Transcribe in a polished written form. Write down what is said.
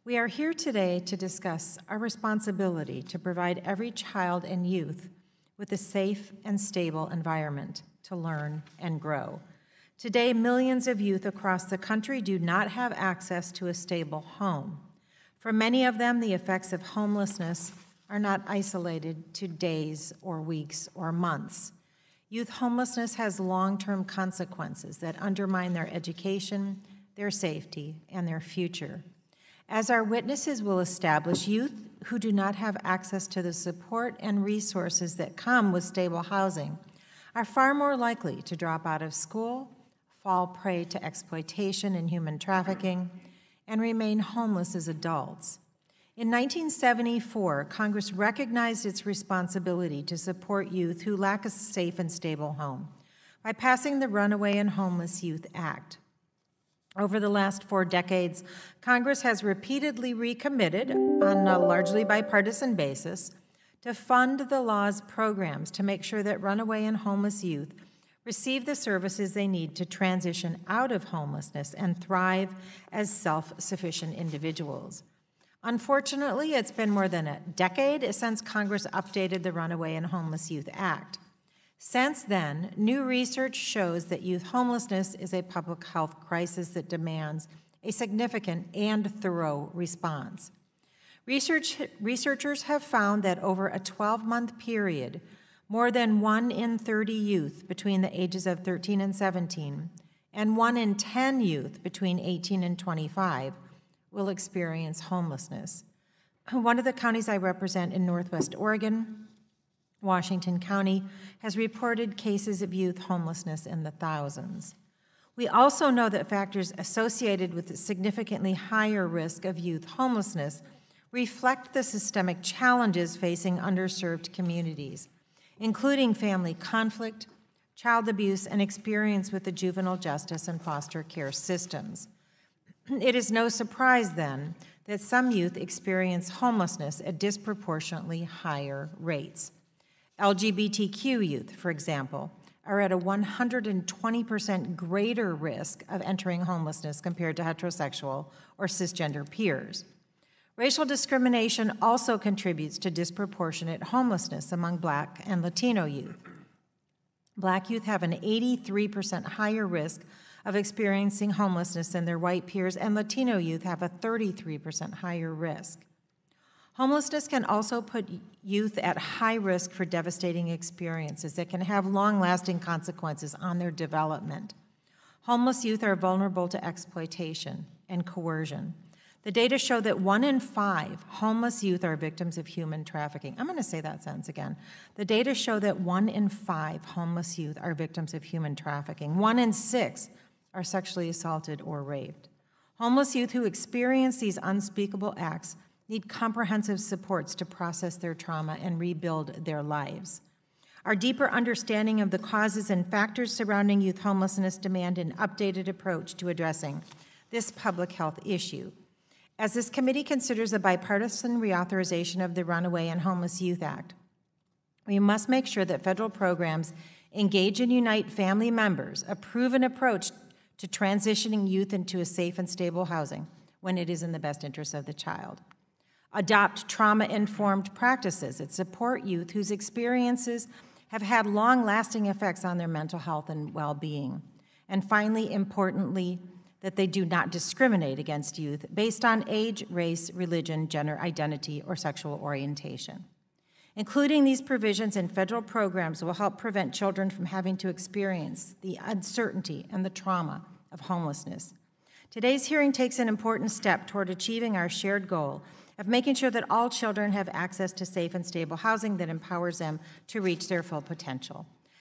We are here today to discuss our responsibility to provide every child and youth with a safe and stable environment to learn and grow. Today, millions of youth across the country do not have access to a stable home. For many of them, the effects of homelessness are not isolated to days or weeks or months. Youth homelessness has long-term consequences that undermine their education, their safety, and their future. As our witnesses will establish, youth who do not have access to the support and resources that come with stable housing are far more likely to drop out of school, fall prey to exploitation and human trafficking, and remain homeless as adults. In 1974, Congress recognized its responsibility to support youth who lack a safe and stable home by passing the Runaway and Homeless Youth Act. Over the last 4 decades, Congress has repeatedly recommitted, on a largely bipartisan basis, to fund the law's programs to make sure that runaway and homeless youth receive the services they need to transition out of homelessness and thrive as self-sufficient individuals. Unfortunately, it's been more than a decade since Congress updated the Runaway and Homeless Youth Act. Since then, new research shows that youth homelessness is a public health crisis that demands a significant and thorough response. Researchers have found that over a 12-month period, more than 1 in 30 youth between the ages of 13 and 17, and 1 in 10 youth between 18 and 25 will experience homelessness. One of the counties I represent in Northwest Oregon, Washington County, has reported cases of youth homelessness in the thousands. We also know that factors associated with the significantly higher risk of youth homelessness reflect the systemic challenges facing underserved communities, including family conflict, child abuse, and experience with the juvenile justice and foster care systems. It is no surprise, then, that some youth experience homelessness at disproportionately higher rates. LGBTQ youth, for example, are at a 120% greater risk of entering homelessness compared to heterosexual or cisgender peers. Racial discrimination also contributes to disproportionate homelessness among Black and Latino youth. Black youth have an 83% higher risk of experiencing homelessness than their white peers, and Latino youth have a 33% higher risk. Homelessness can also put youth at high risk for devastating experiences that can have long-lasting consequences on their development. Homeless youth are vulnerable to exploitation and coercion. The data show that 1 in 5 homeless youth are victims of human trafficking. I'm going to say that sentence again. The data show that 1 in 5 homeless youth are victims of human trafficking. 1 in 6 are sexually assaulted or raped. Homeless youth who experience these unspeakable acts need comprehensive supports to process their trauma and rebuild their lives. Our deeper understanding of the causes and factors surrounding youth homelessness demand an updated approach to addressing this public health issue. As this committee considers a bipartisan reauthorization of the Runaway and Homeless Youth Act, we must make sure that federal programs engage and unite family members, a proven approach to transitioning youth into a safe and stable housing when it is in the best interest of the child. Adopt trauma-informed practices that support youth whose experiences have had long-lasting effects on their mental health and well-being. And finally, importantly, that they do not discriminate against youth based on age, race, religion, gender identity, or sexual orientation. Including these provisions in federal programs will help prevent children from having to experience the uncertainty and the trauma of homelessness. Today's hearing takes an important step toward achieving our shared goal of making sure that all children have access to safe and stable housing that empowers them to reach their full potential.